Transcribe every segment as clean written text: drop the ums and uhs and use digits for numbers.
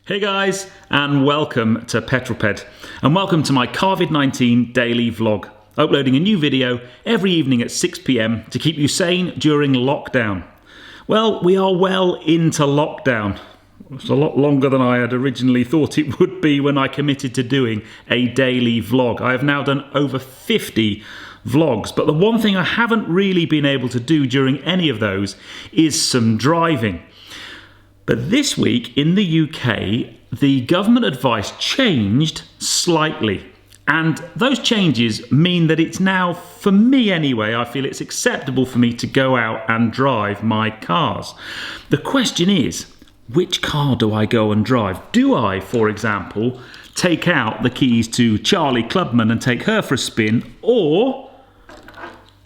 Hey guys, and welcome to Petrol, and welcome to my CarVid19 Daily vlog, uploading a new video every evening at 6 PM to keep you sane during lockdown. Well, we are well into lockdown. It's a lot longer than I had originally thought it would be when I committed to doing a daily vlog. I have now done over 50 vlogs, but the one thing I haven't really been able to do during any of those is some driving. But this week in the UK, the government advice changed slightly. And those changes mean that it's now, for me anyway, I feel it's acceptable for me to go out and drive my cars. The question is, which car do I go and drive? Do I, for example, take out the keys to Charlie Clubman and take her for a spin, or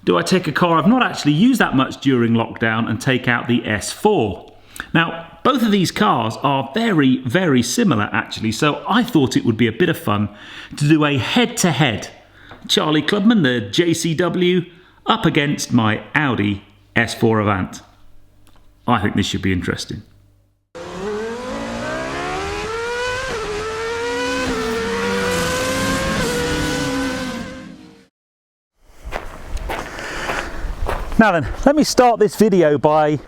do I take a car I've not actually used that much during lockdown and take out the S4? Now, both of these cars are very, very similar actually, so I thought it would be a bit of fun to do a head-to-head. Charlie Clubman, the JCW, up against my Audi S4 Avant. I think this should be interesting. Now then, let me start this video by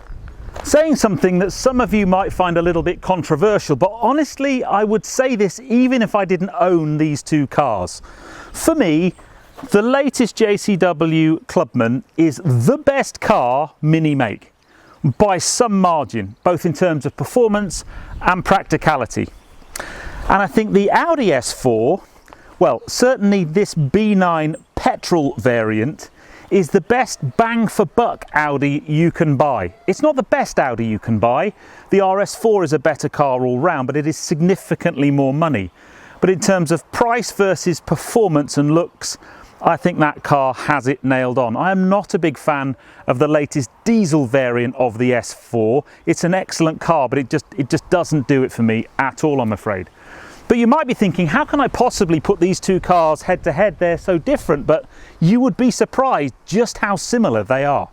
saying something that some of you might find a little bit controversial, but honestly I would say this even if I didn't own these two cars. For me, the latest JCW Clubman is the best car Mini make, by some margin, both in terms of performance and practicality. And I think the Audi S4, well, certainly this B9 Petrol variant, is the best bang for buck Audi you can buy. It's not the best Audi you can buy. The RS4 is a better car all round, but it is significantly more money. But in terms of price versus performance and looks, I think that car has it nailed on. I am not a big fan of the latest diesel variant of the S4. It's an excellent car, but it just doesn't do it for me at all, I'm afraid. But you might be thinking, how can I possibly put these two cars head to head? They're so different, but you would be surprised just how similar they are.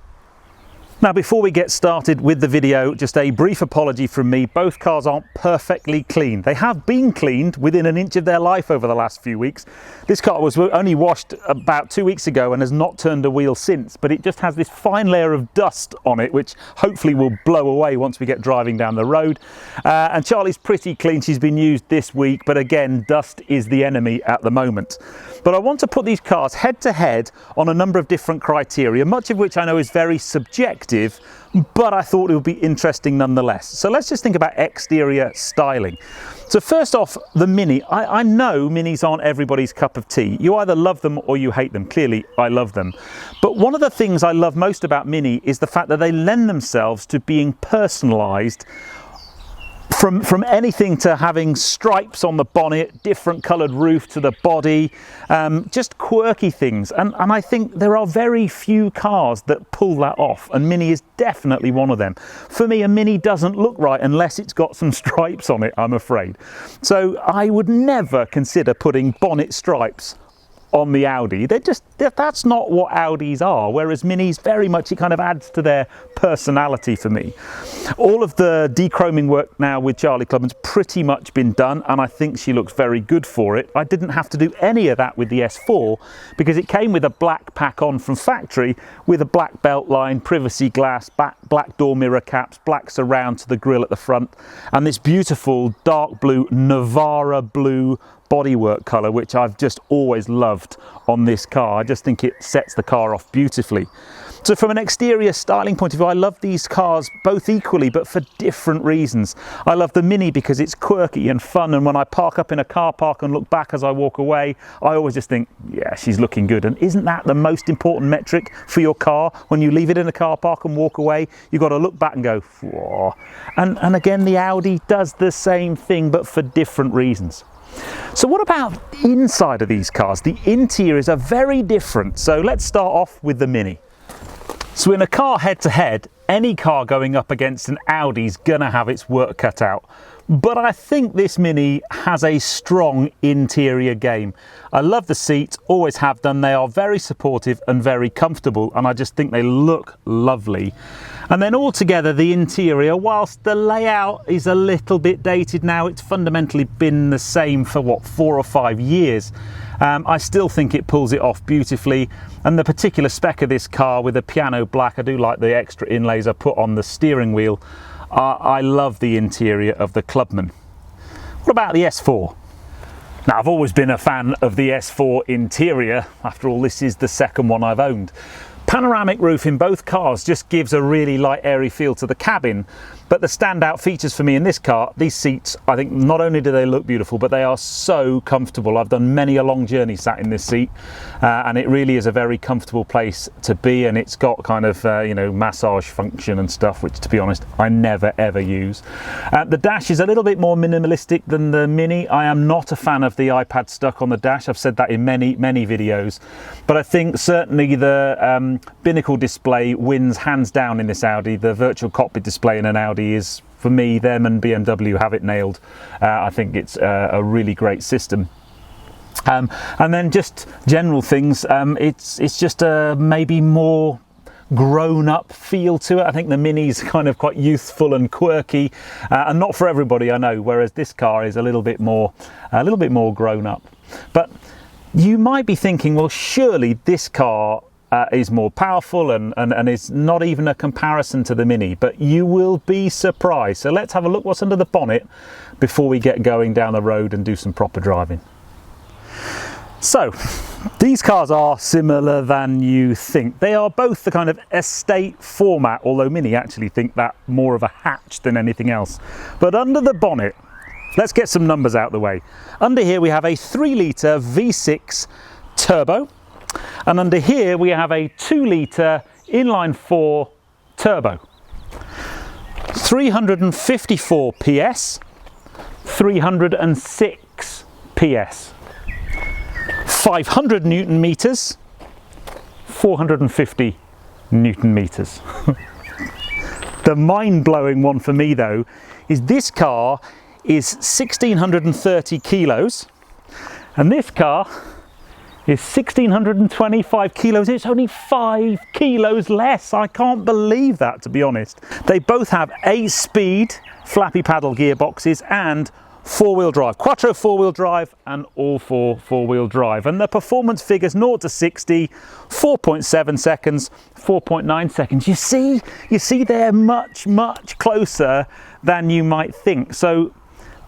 Now, before we get started with the video, just a brief apology from me. Both cars aren't perfectly clean. They have been cleaned within an inch of their life over the last few weeks. This car was only washed about 2 weeks ago and has not turned a wheel since, but it just has this fine layer of dust on it, which hopefully will blow away once we get driving down the road. And Charlie's pretty clean. She's been used this week, but again, dust is the enemy at the moment. But I want to put these cars head to head on a number of different criteria, much of which I know is very subjective, but I thought it would be interesting nonetheless. So let's just think about exterior styling. So first off, the Mini. I know Minis aren't everybody's cup of tea. You either love them or you hate them. Clearly, I love them. But one of the things I love most about Mini is the fact that they lend themselves to being personalised. From anything to having stripes on the bonnet, different coloured roof to the body, just quirky things. And I think there are very few cars that pull that off, and Mini is definitely one of them. For me, a Mini doesn't look right unless it's got some stripes on it, I'm afraid. So I would never consider putting bonnet stripes on the Audi. That's not what Audis are, whereas Minis very much, it kind of adds to their personality for me. All of the dechroming work now with Charlie Clubman's pretty much been done, and I think she looks very good for it. I didn't have to do any of that with the S4 because it came with a black pack on from factory with a black belt line, privacy glass, black door mirror caps, black surround to the grille at the front, and this beautiful dark blue Navara blue bodywork colour, which I've just always loved on this car. I just think it sets the car off beautifully. So from an exterior styling point of view, I love these cars both equally, but for different reasons. I love the Mini because it's quirky and fun, and when I park up in a car park and look back as I walk away, I always just think, yeah, she's looking good. And isn't that the most important metric for your car? When you leave it in a car park and walk away, you've got to look back and go, whoa. And again, the Audi does the same thing, but for different reasons. So what about inside of these cars? The interiors are very different. So let's start off with the Mini. So in a car head to head, any car going up against an Audi's gonna have its work cut out. but I think this Mini has a strong interior game. I love the seats, always have done. They are very supportive and very comfortable, and I just think they look lovely. And then altogether, the interior, whilst the layout is a little bit dated now, it's fundamentally been the same for what, 4 or 5 years. I still think it pulls it off beautifully, and the particular spec of this car with the piano black, I do like the extra inlays I put on the steering wheel. I love the interior of the Clubman. What about the S4? Now, I've always been a fan of the S4 interior. After all, this is the second one I've owned. Panoramic roof in both cars just gives a really light, airy feel to the cabin. But the standout features for me in this car, these seats, I think not only do they look beautiful, but they are so comfortable. I've done many a long journey sat in this seat, and it really is a very comfortable place to be. And it's got kind of, you know, massage function and stuff, which, to be honest, I never ever use. The dash is a little bit more minimalistic than the Mini. I am not a fan of the iPad stuck on the dash. I've said that in many videos, but I think certainly the binnacle display wins hands down in this Audi. The virtual cockpit display in an Audi is, for me, them and BMW have it nailed. I think it's a really great system. And then just general things, it's just a maybe more grown-up feel to it. I think the Mini's kind of quite youthful and quirky, and not for everybody, I know, whereas this car is a little bit more grown up. But you might be thinking, well, surely this car is more powerful and is not even a comparison to the Mini, but you will be surprised. So let's have a look what's under the bonnet before we get going down the road and do some proper driving. So these cars are similar than you think. They are both the kind of estate format, although Mini actually think that more of a hatch than anything else. But under the bonnet, let's get some numbers out the way. Under here we have a 3-litre V6 turbo. And under here we have a 2-litre inline-4 turbo. 354 PS, 306 PS. 500 Newton meters, 450 Newton meters. The mind-blowing one for me though is this car is 1,630 kilos, and this car is 1,625 kilos. It's only 5 kilos less. I can't believe that, to be honest. They both have 8-speed flappy paddle gearboxes and 4-wheel drive, quattro 4-wheel drive and all 4-wheel drive. And the performance figures 0 to 60, 4.7 seconds, 4.9 seconds. You see they're much closer than you might think. So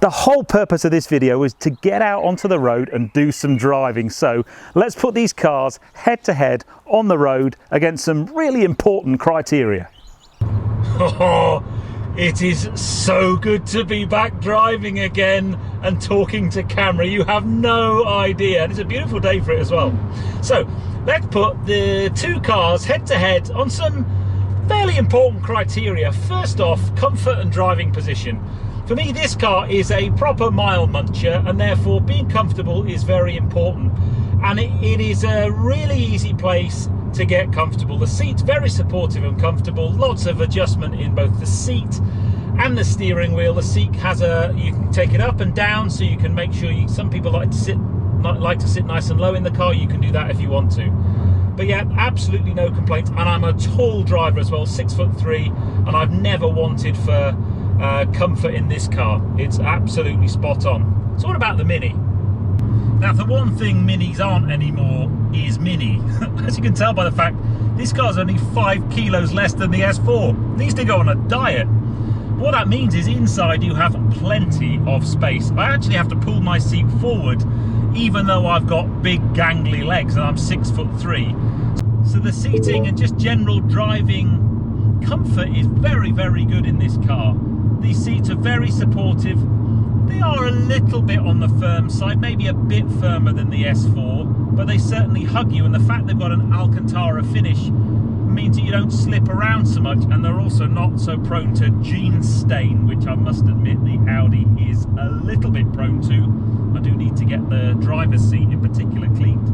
the whole purpose of this video is to get out onto the road and do some driving. So let's put these cars head to head on the road against some really important criteria. Oh, it is so good to be back driving again and talking to camera. You have no idea. And it's a beautiful day for it as well. So let's put the two cars head to head on some fairly important criteria. First off, comfort and driving position. For me, this car is a proper mile muncher, and therefore being comfortable is very important. And it is a really easy place to get comfortable. The seat's very supportive and comfortable, lots of adjustment in both the seat and the steering wheel. The seat has you can take it up and down, so you can make sure some people like to sit nice and low in the car. You can do that if you want to. But yeah, absolutely no complaints. And I'm a tall driver as well, 6'3", and I've never wanted for comfort in this car. It's absolutely spot on. So what about the Mini? Now, the one thing Minis aren't anymore is Mini. As you can tell by the fact this car's only 5 kilos less than the S4. It needs to go on a diet. What that means is inside you have plenty of space. I actually have to pull my seat forward even though I've got big gangly legs and I'm 6'3". So the seating and just general driving comfort is very good in this car. These seats are very supportive. They are a little bit on the firm side, maybe a bit firmer than the S4, but they certainly hug you, and the fact they've got an Alcantara finish means that you don't slip around so much, and they're also not so prone to jean stain, which I must admit the Audi is a little bit prone to. I do need to get the driver's seat in particular cleaned.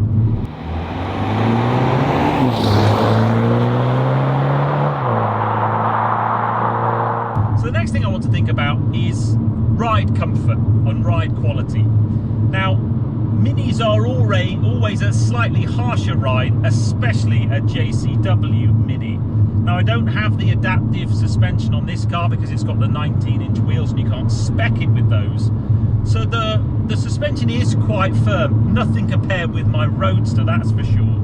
So the next thing I want to think about is ride ride comfort and ride quality. Now, Minis are always a slightly harsher ride, especially a JCW Mini. Now, I don't have the adaptive suspension on this car because it's got the 19-inch wheels and you can't spec it with those. So the suspension is quite firm, nothing compared with my Roadster, that's for sure.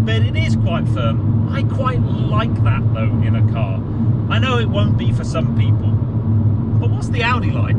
But it is quite firm. I quite like that though in a car. I know it won't be for some people, but what's the Audi like?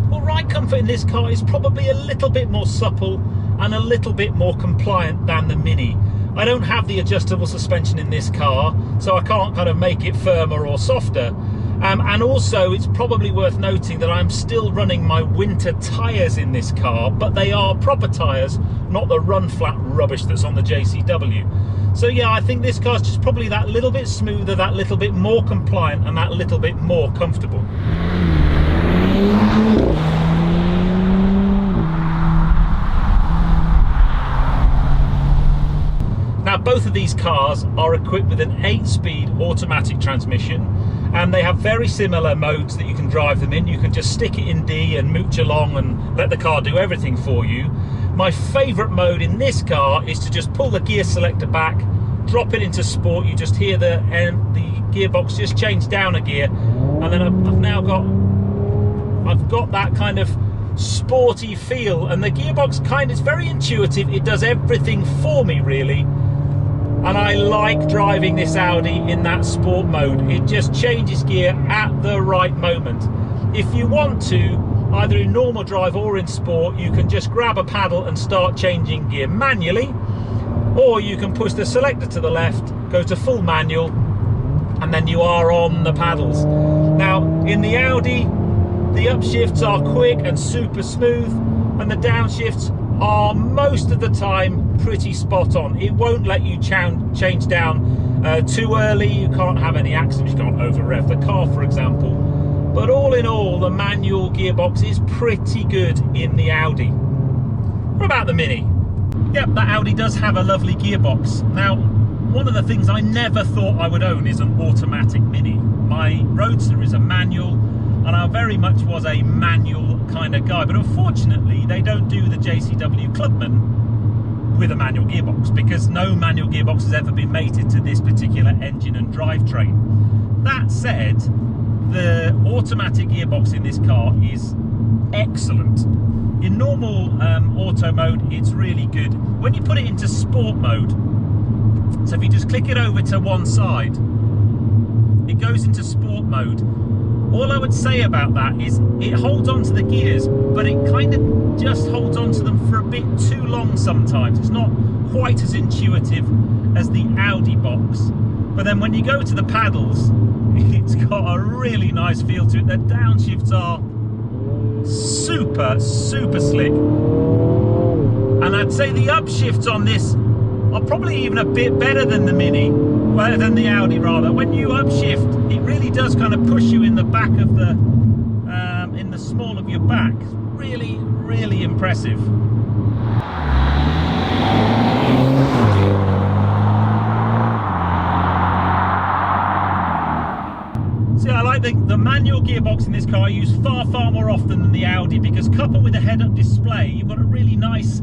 Well, ride comfort in this car is probably a little bit more supple and a little bit more compliant than the Mini. I don't have the adjustable suspension in this car, so I can't kind of make it firmer or softer. And also, it's probably worth noting that I'm still running my winter tyres in this car, but they are proper tyres, not the run flat rubbish that's on the JCW. So yeah, I think this car's just probably that little bit smoother, that little bit more compliant, and that little bit more comfortable. Now, both of these cars are equipped with an 8-speed automatic transmission, and they have very similar modes that you can drive them in. You can just stick it in D and mooch along and let the car do everything for you. My favourite mode in this car is to just pull the gear selector back, drop it into sport. You just hear the gearbox just change down a gear, and then I've got that kind of sporty feel, and the gearbox it's very intuitive. It does everything for me really. And I like driving this Audi in that sport mode. It just changes gear at the right moment. If you want to, either in normal drive or in sport, you can just grab a paddle and start changing gear manually, or you can push the selector to the left, go to full manual, and then you are on the paddles. Now, in the Audi, the upshifts are quick and super smooth, and the downshifts are most of the time pretty spot on. It won't let you change down too early. You can't have any accidents. You can't over rev the car, for example. But all in all, the manual gearbox is pretty good in the Audi. What about the Mini? Yep, that Audi does have a lovely gearbox. Now, one of the things I never thought I would own is an automatic Mini. My Roadster is a manual, and I very much was a manual kind of guy, but unfortunately they don't do the JCW Clubman with a manual gearbox, because no manual gearbox has ever been mated to this particular engine and drivetrain. That said, the automatic gearbox in this car is excellent. In normal auto mode, it's really good. When you put it into sport mode, so if you just click it over to one side, it goes into sport mode. All I would say about that is it holds on to the gears, but it kind of just holds on to them for a bit too long sometimes. It's not quite as intuitive as the Audi box. But then when you go to the paddles, it's got a really nice feel to it. The downshifts are super, super slick. And I'd say the upshifts on this are probably even a bit better than the Mini, well, than the Audi rather. When you upshift, it really does kind of push you in the back of the, in the small of your back. Really, really impressive. See, I like the manual gearbox in this car I use far more often than the Audi, because coupled with a head-up display, you've got a really nice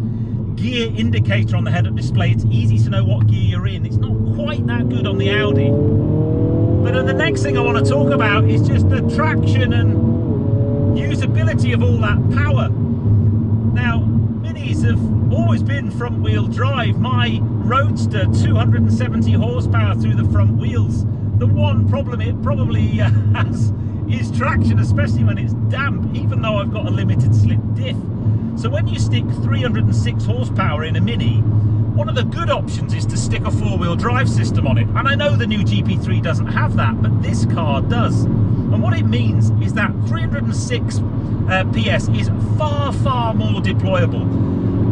gear indicator on the head-up display. It's easy to know what gear you're in. It's not quite that good on the Audi. But then the next thing I want to talk about is just the traction and usability of all that power. Now, Minis have always been front-wheel drive. My Roadster, 270 horsepower through the front wheels. The one problem it probably has is traction, especially when it's damp, even though I've got a limited slip diff. So when you stick 306 horsepower in a Mini, one of the good options is to stick a four-wheel drive system on it. And I know the new GP3 doesn't have that, but this car does. And what it means is that 306 PS is far more deployable.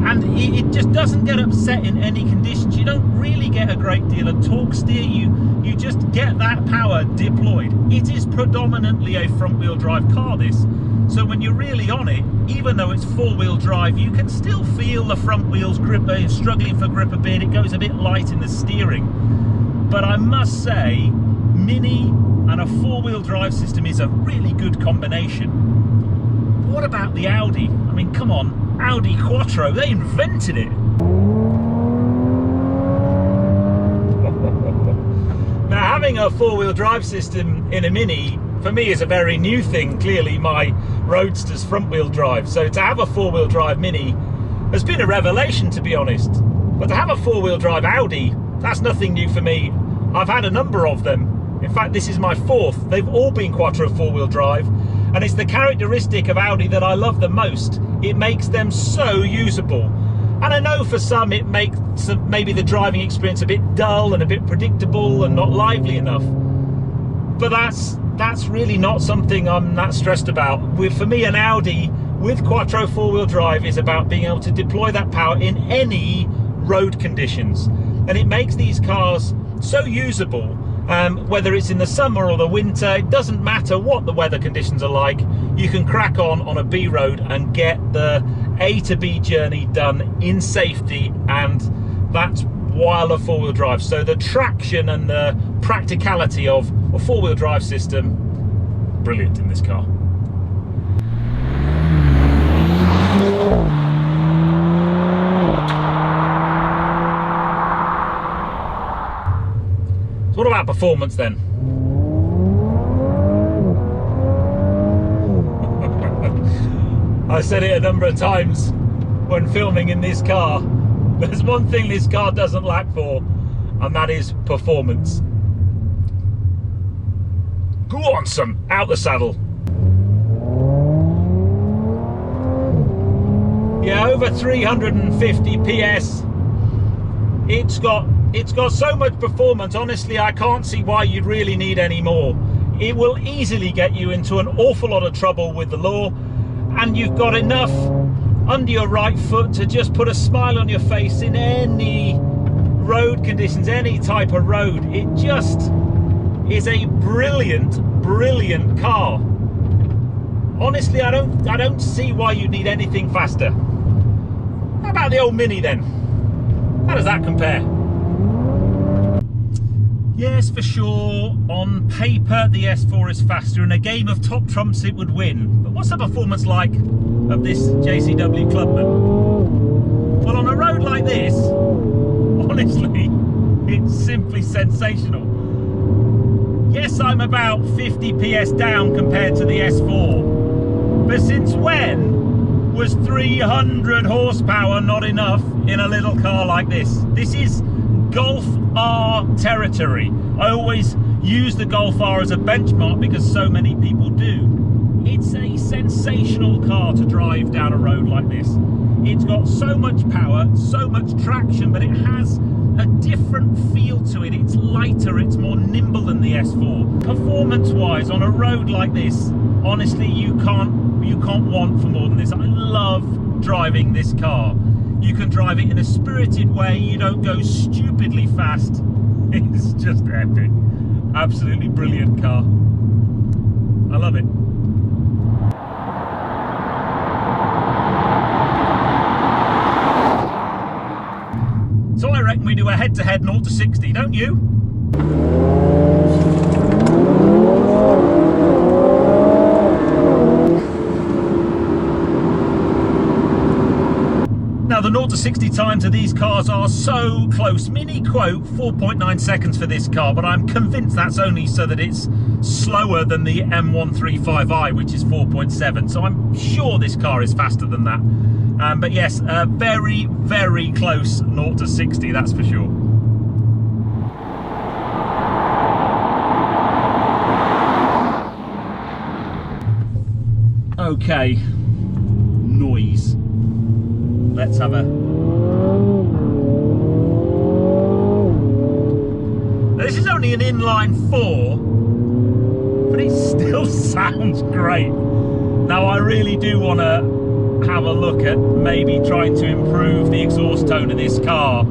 And it just doesn't get upset in any conditions. You don't really get a great deal of torque steer. You just get that power deployed. It is predominantly a front-wheel drive car, this. So when you're really on it, even though it's four-wheel drive, you can still feel the front wheels struggling for grip a bit. It goes a bit light in the steering. But I must say, Mini and a four-wheel drive system is a really good combination. what about the Audi? I mean, come on, Audi Quattro, they invented it. Now, having a four-wheel drive system in a Mini, for me, is a very new thing. Clearly, my Roadster's front-wheel drive. So to have a four-wheel drive Mini has been a revelation, to be honest. But to have a four-wheel drive Audi, that's nothing new for me. I've had a number of them. In fact, this is my fourth. They've all been Quattro four-wheel drive. And it's the characteristic of Audi that I love the most. It makes them so usable. And I know for some it makes maybe the driving experience a bit dull and a bit predictable and not lively enough. But that's really not something I'm that stressed about. For me, an Audi with Quattro four-wheel drive is about being able to deploy that power in any road conditions. And it makes these cars so usable, whether it's in the summer or the winter. It doesn't matter what the weather conditions are like. You can crack on a B road and get the A to B journey done in safety, and that's while a four-wheel drive. So the traction and the practicality of a four-wheel drive system, brilliant in this car. So what about performance then? I said it a number of times when filming in this car. There's one thing this car doesn't lack for, and that is performance. Go on, son, out the saddle. Yeah, over 350 PS. It's got so much performance, honestly, I can't see why you'd really need any more. It will easily get you into an awful lot of trouble with the law, and you've got enough under your right foot to just put a smile on your face in any road conditions, any type of road. It just is a brilliant, brilliant car. Honestly, I don't see why you need anything faster. How about the old Mini then? How does that compare? Yes, for sure, on paper the S4 is faster. In a game of top trumps it would win. But what's the performance like of this JCW Clubman? Well, on a road like this, honestly, it's simply sensational. Yes, I'm about 50 PS down compared to the S4. But since when was 300 horsepower not enough in a little car like this? This is Golf R territory. I always use the Golf R as a benchmark because so many people do. It's a sensational car to drive down a road like this. It's got so much power, so much traction, but it has a different feel to it. It's lighter, it's more nimble than the S4. Performance-wise, on a road like this, honestly, you can't want for more than this. I love driving this car. You can drive it in a spirited way, you don't go stupidly fast. It's just epic. Absolutely brilliant car. I love it. So I reckon we do a head-to-head 0 to 60, don't you? Now the 0 to 60 times of these cars are so close. Mini quote 4.9 seconds for this car, but I'm convinced that's only so that it's slower than the M135i, which is 4.7. So I'm sure this car is faster than that. But yes, very, very close 0 to 60, that's for sure. Okay, noise. Let's have a... Now, this is only an inline 4, but it still sounds great. Now I really do want to have a look at maybe trying to improve the exhaust tone of this car.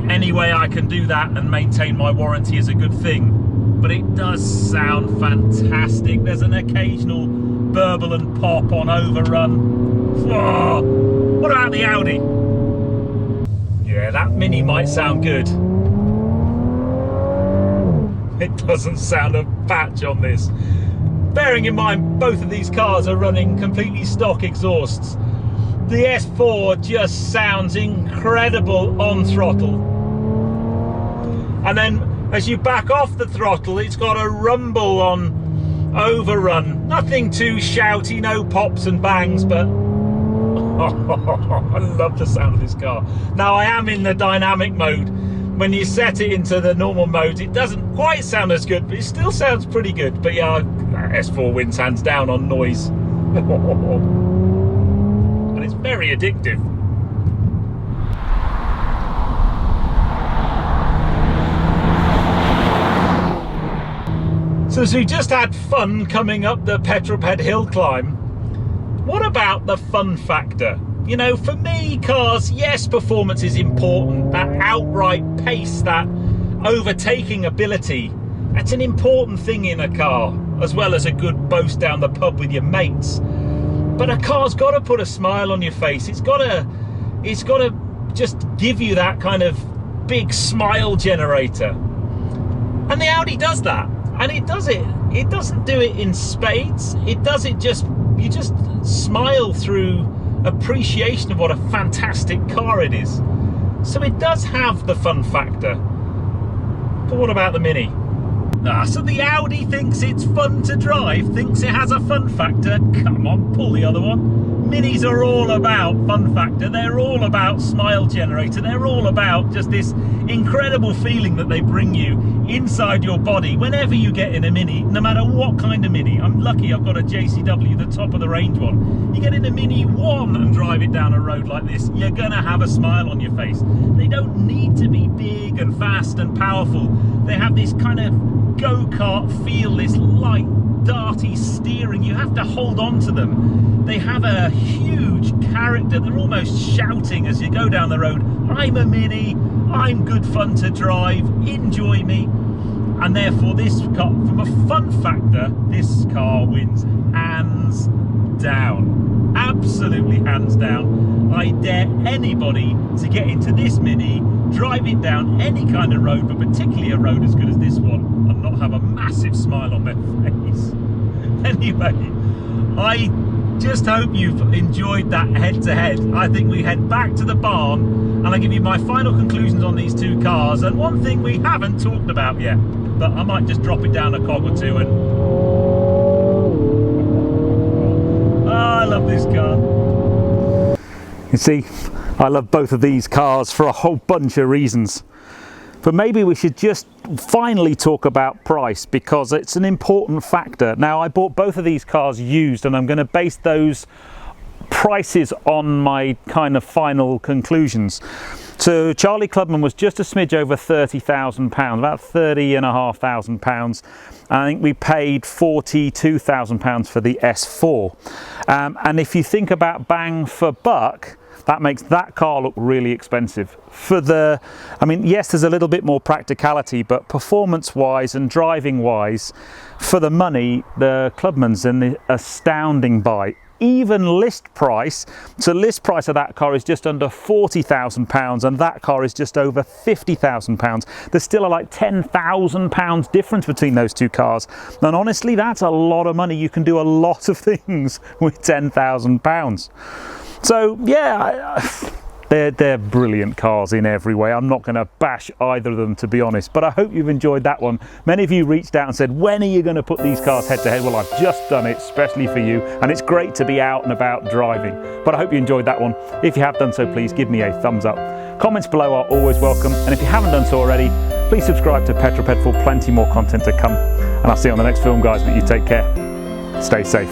Any way I can do that and maintain my warranty is a good thing, but it does sound fantastic. There's an occasional burble and pop on overrun. Whoa. What about the Audi? Yeah, that Mini might sound good. It doesn't sound a patch on this. bearing in mind both of these cars are running completely stock exhausts. The S4 just sounds incredible on throttle, and then as you back off the throttle, it's got a rumble on overrun. Nothing too shouty, no pops and bangs, but I love the sound of this car. Now I am in the dynamic mode. When you set it into the normal mode, it doesn't quite sound as good, but it still sounds pretty good. But yeah, S4 wins hands down on noise. And it's very addictive. So as we just had fun coming up the Petrol hill climb, what about the fun factor? You know, for me, cars, yes, performance is important. That outright pace, that overtaking ability, that's an important thing in a car, as well as a good boast down the pub with your mates. But a car's got to put a smile on your face. It's got to just give you that kind of big smile generator. And the Audi does that. And it doesn't do it in spades. It does it just, you just smile through appreciation of what a fantastic car it is. So it does have the fun factor. But what about the Mini? So the Audi thinks it's fun to drive, thinks it has a fun factor. Come on, pull the other one. Minis are all about fun factor. They're all about smile generator. They're all about just this incredible feeling that they bring you inside your body whenever you get in a Mini, no matter what kind of Mini. I'm lucky I've got a JCW, the top of the range one. You get in a Mini 1 and drive it down a road like this, you're gonna have a smile on your face. They don't need to be big and fast and powerful. They have this kind of go-kart feel, this light, darty steering. You have to hold on to them. They have a huge character. They're almost shouting as you go down the road, I'm a Mini, I'm good fun to drive, enjoy me. And therefore this car, from a fun factor, this car wins hands down. Absolutely hands down. I dare anybody to get into this Mini, drive it down any kind of road, but particularly a road as good as this one, and not have a massive smile on their face. Anyway, I just hope you've enjoyed that head-to-head. I think we head back to the barn and I give you my final conclusions on these two cars, and one thing we haven't talked about yet, but I might just drop it down a cog or two and... I love this car. You see, I love both of these cars for a whole bunch of reasons. But maybe we should just finally talk about price, because it's an important factor. Now, I bought both of these cars used, and I'm going to base those prices on my kind of final conclusions. So Charlie Clubman was just a smidge over £30,000, about £30,500. I think we paid £42,000 for the S4. And if you think about bang for buck, that makes that car look really expensive. For the, I mean, yes, there's a little bit more practicality, but performance-wise and driving-wise, for the money, the Clubman's an astounding buy. Even list price, so list price of that car is just under £40,000 and that car is just over £50,000. There's still a like £10,000 difference between those two cars. And honestly, that's a lot of money. You can do a lot of things with £10,000. So yeah, they're brilliant cars in every way. I'm not going to bash either of them, to be honest, but I hope you've enjoyed that one. Many of you reached out and said, when are you going to put these cars head to head? Well, I've just done it especially for you, and it's great to be out and about driving. But I hope you enjoyed that one. If you have done so, please give me a thumbs up. Comments below are always welcome, and if you haven't done so already, please subscribe to Petrol for plenty more content to come. And I'll see you on the next film, guys, but you take care. Stay safe.